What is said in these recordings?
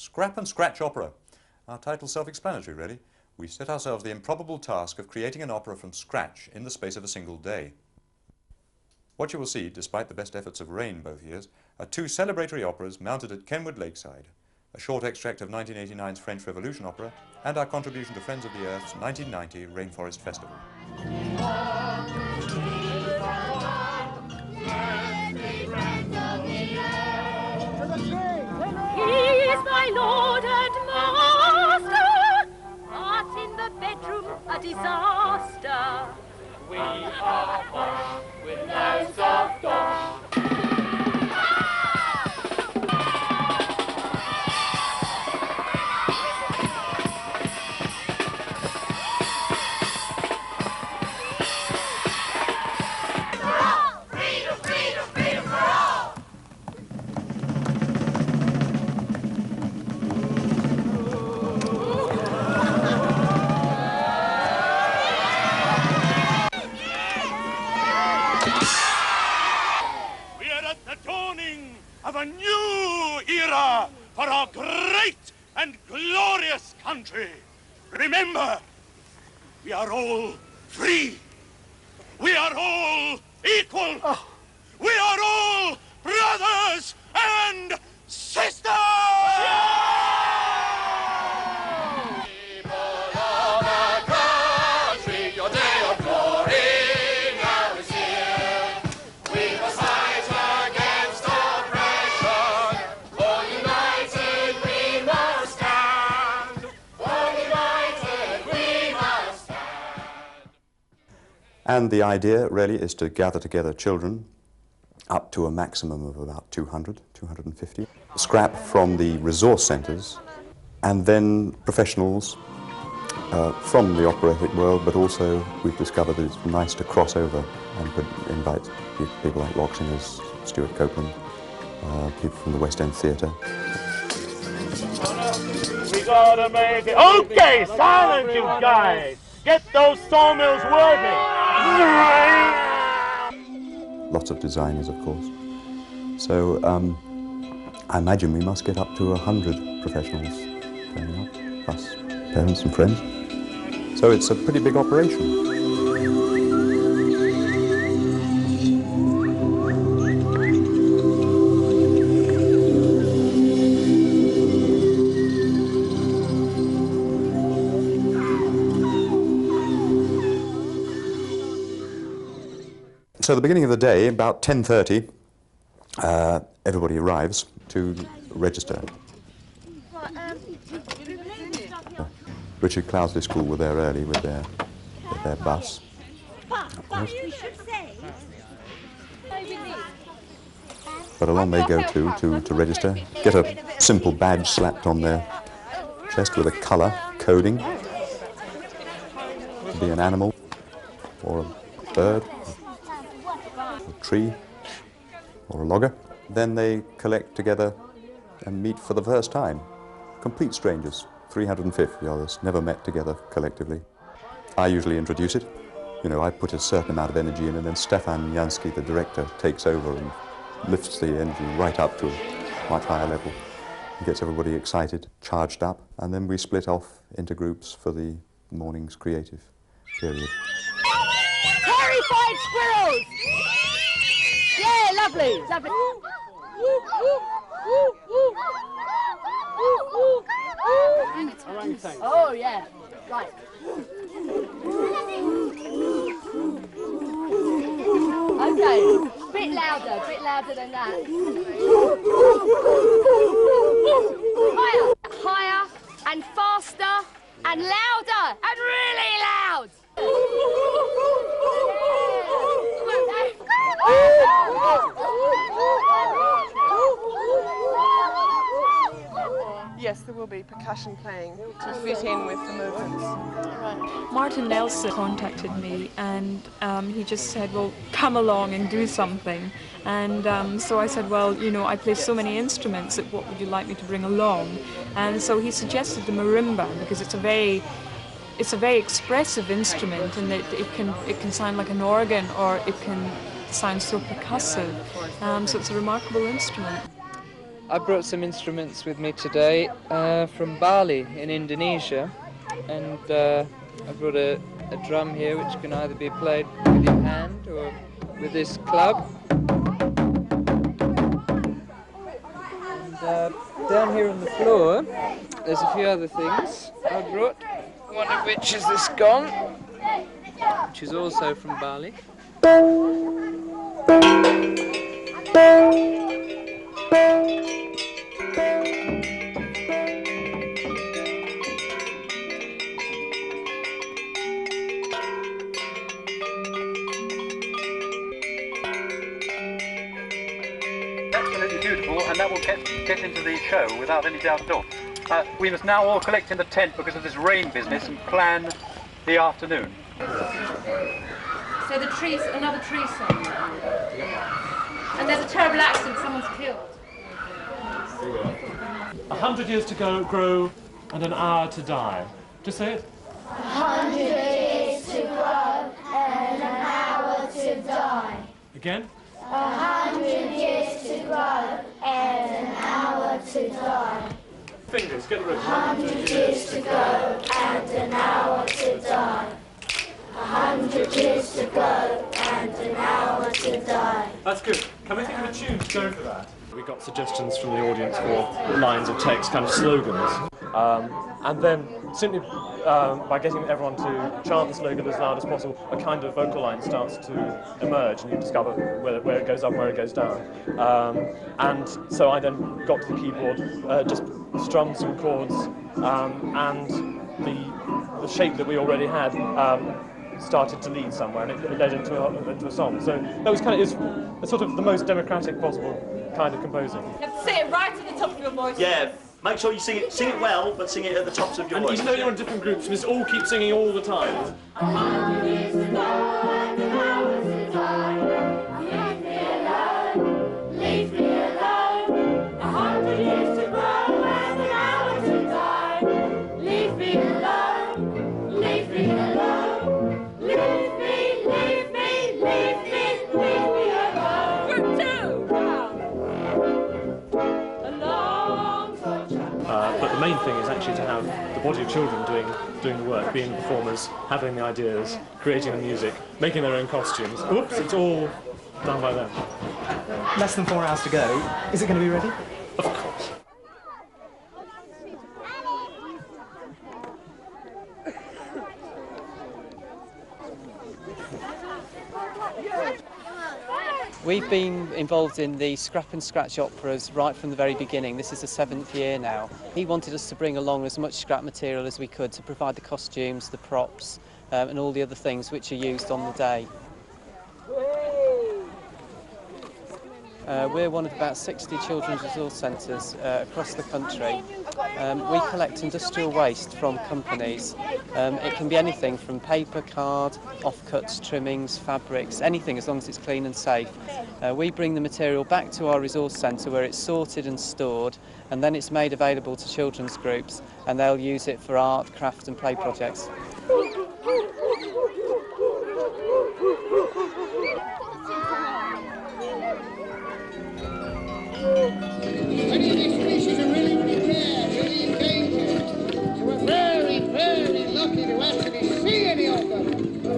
Scrap and Scratch Opera. Our title's self-explanatory, really. We set ourselves the improbable task of creating an opera from scratch in the space of a single day. What you will see, despite the best efforts of rain both years, are two celebratory operas mounted at Kenwood Lakeside, a short extract of 1989's French Revolution opera, and our contribution to Friends of the Earth's 1990 Rainforest Festival. He is my lord and master, but in the bedroom a disaster. We are posh with loads of dosh. Of a new era for our great and glorious country. Remember, we are all free. We are all equal. Oh. We are all brothers and sisters! And the idea really is to gather together children up to a maximum of about 200, 250, scrap from the resource centres, and then professionals from the operatic world, but also we've discovered that it's nice to cross over and could invite people like rock singers, Stuart Copeland, people from the West End Theatre. We gotta make it. Okay, silence, you guys! Get those sawmills working! Lots of designers, of course. So I imagine we must get up to 100 professionals turning up, plus parents and friends. So it's a pretty big operation. So at the beginning of the day, about 10:30, everybody arrives to register. Richard Cloudesley School were there early with their bus. But along they go to register, get a simple badge slapped on their chest with a colour coding. To be an animal or a bird, a tree or a logger. Then they collect together and meet for the first time. Complete strangers, 350 others, never met together collectively. I usually introduce it. You know, I put a certain amount of energy in, and then Stefan Jansky, the director, takes over and lifts the energy right up to a much higher level. He gets everybody excited, charged up, and then we split off into groups for the morning's creative period. Terrified squirrels! Yeah, lovely, lovely. Orangutan. Oh, yeah, right. Okay, bit louder than that. Higher, higher, and faster, and louder, and really loud. Yes, there will be percussion playing to fit in with the movements. Martin Nelson contacted me and he just said, well, come along and do something. And so I said, well, you know, I play so many instruments, what would you like me to bring along? And so he suggested the marimba, because it's a very expressive instrument, and it can sound like an organ, or it can sound so percussive. So it's a remarkable instrument. I brought some instruments with me today from Bali in Indonesia, and I brought a drum here which can either be played with your hand or with this club. And down here on the floor there's a few other things I brought, one of which is this gong, which is also from Bali. Absolutely beautiful, and that will get into the show without any doubt at all. We must now all collect in the tent because of this rain business and plan the afternoon. So the trees, another tree somewhere. And there's a terrible accident, someone's killed. 100 years to go, grow, and an hour to die. Just say it. 100 years to grow and an hour to die. Again. 100 years to grow and an hour to die. Fingers, get the rhythm. 100 years to go and an hour to die. 100 years to go and an hour to die. That's good. Can we think of a tune to go for that? We got suggestions from the audience for lines of text, kind of slogans. And then simply by getting everyone to chant the slogan as loud as possible, a kind of vocal line starts to emerge, and you discover where it goes up, where it goes down. And so I then got to the keyboard, just strummed some chords, and the shape that we already had started to lead somewhere, and it led into a song. So that was kind of sort of the most democratic possible kind of composing. You have to say it right at the top of your voice. Yeah, make sure you sing it well, but sing it at the tops of your voice. And even though you're in different groups, you just all keep singing all the time. 100 years to go and an hour to die. Leave me alone, leave me alone. 100 years to grow and an hour to die. Leave me alone, leave me alone. Leave me, leave me, leave me, leave me alone. Group two. But the main thing is actually to have the body of children doing the work, being the performers, having the ideas, creating the music, making their own costumes. Oops, it's all done by them. Less than 4 hours to go. Is it going to be ready? Of course. We've been involved in the Scrap and Scratch operas right from the very beginning. This is the 7th year now. He wanted us to bring along as much scrap material as we could to provide the costumes, the props, and all the other things which are used on the day. We're one of about 60 children's resource centres across the country. We collect industrial waste from companies. It can be anything from paper, card, offcuts, trimmings, fabrics, anything as long as it's clean and safe. We bring the material back to our resource centre where it's sorted and stored, and then it's made available to children's groups, and they'll use it for art, craft and play projects. Many of these species are really, really rare, really endangered. So we're very, very lucky to actually see any of them.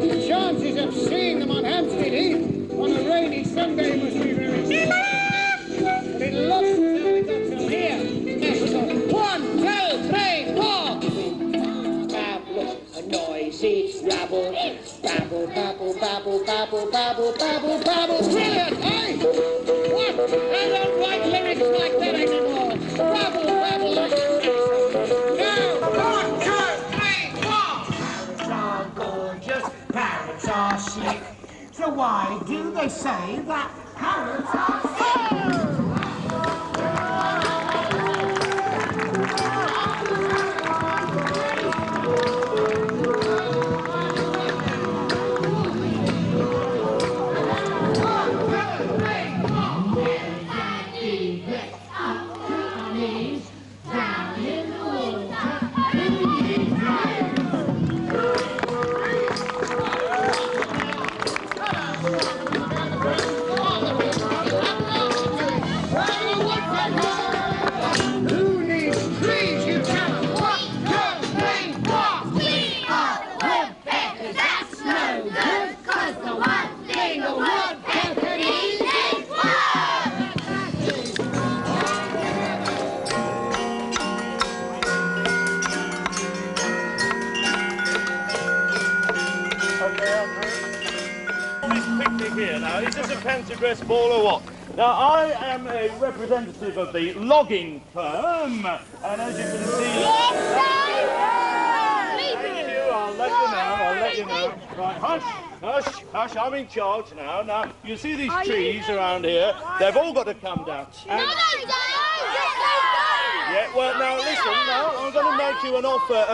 The chances of seeing them on Hampstead Heath on a rainy Sunday must be very slim. But it looks as though we've got some here. Yes, so 1, 2, 3, 4. Babble, a noisy rabble. Babble, babble, babble, babble, babble, babble, babble. Brilliant, eh? What? I don't write lyrics like that anymore. Babble, babble, like now, 1, 2, 3, 4. Parrots are gorgeous, parrots are slick. So why do they say that parrots are fur? now? Is this a fancy dress ball or what? Now, I am a representative of the logging firm, and as you can see... Thank you, I'll let you know. Right, hush, I'm in charge now. Now, you see these trees around here? They've all got to come down. And yeah, well, now, listen, now, I'm going to make you an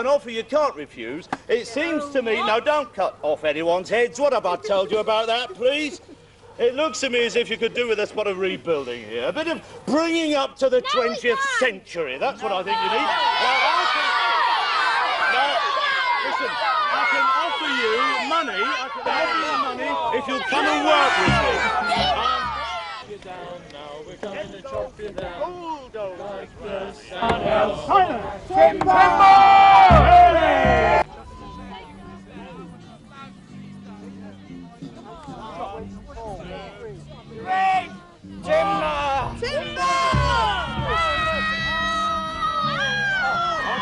offer you can't refuse. It seems to me... Now, don't cut off anyone's heads. What have I told you about that, please? It looks to me as if you could do with a spot of rebuilding here. A bit of bringing up to the 20th century. That's what I think you need. Listen, I can offer you money. If you'll come and work with me. We're coming to chop you down. Like the sun. Timber!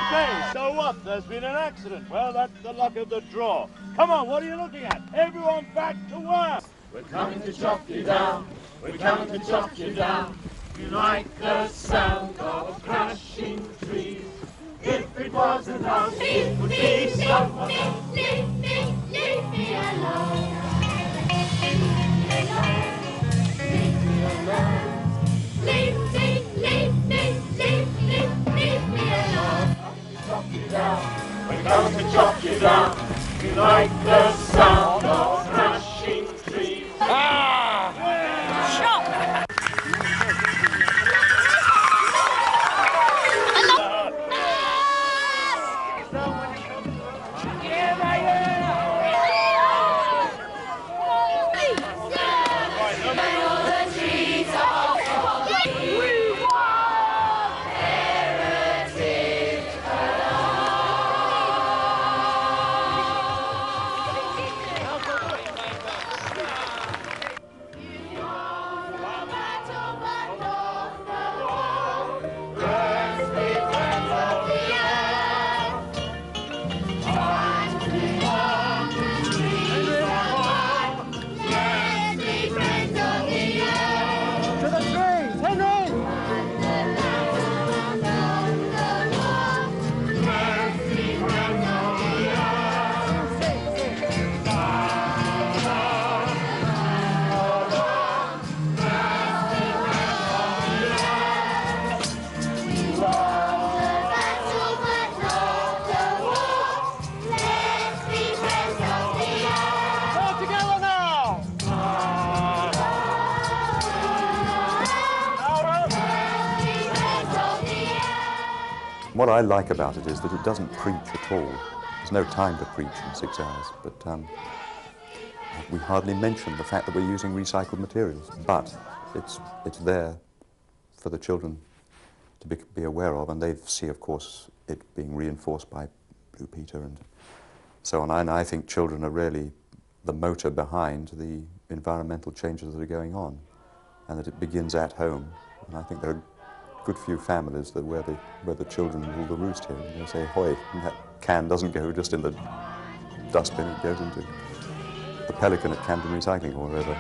Okay, so what? There's been an accident. Well, that's the luck of the draw. Come on, what are you looking at? Everyone back to work. We're coming to chop you down. We're coming to chop you down. You like the sound of crashing trees. If it wasn't us, it would be someone. Leave me alone. Leave me alone. Chop you down. We're coming to chop you down. You like the sound of crashing trees. Chop! What I like about it is that it doesn't preach at all. There's no time to preach in 6 hours, but we hardly mention the fact that we're using recycled materials. But it's there for the children to be aware of, and they see, of course, it being reinforced by Blue Peter and so on. And I think children are really the motor behind the environmental changes that are going on, and that it begins at home. And I think there are good few families that where the children rule the roost here. They say, "Hoy," and that can doesn't go just in the dustbin; it goes into the Pelican at Camden Recycling or wherever.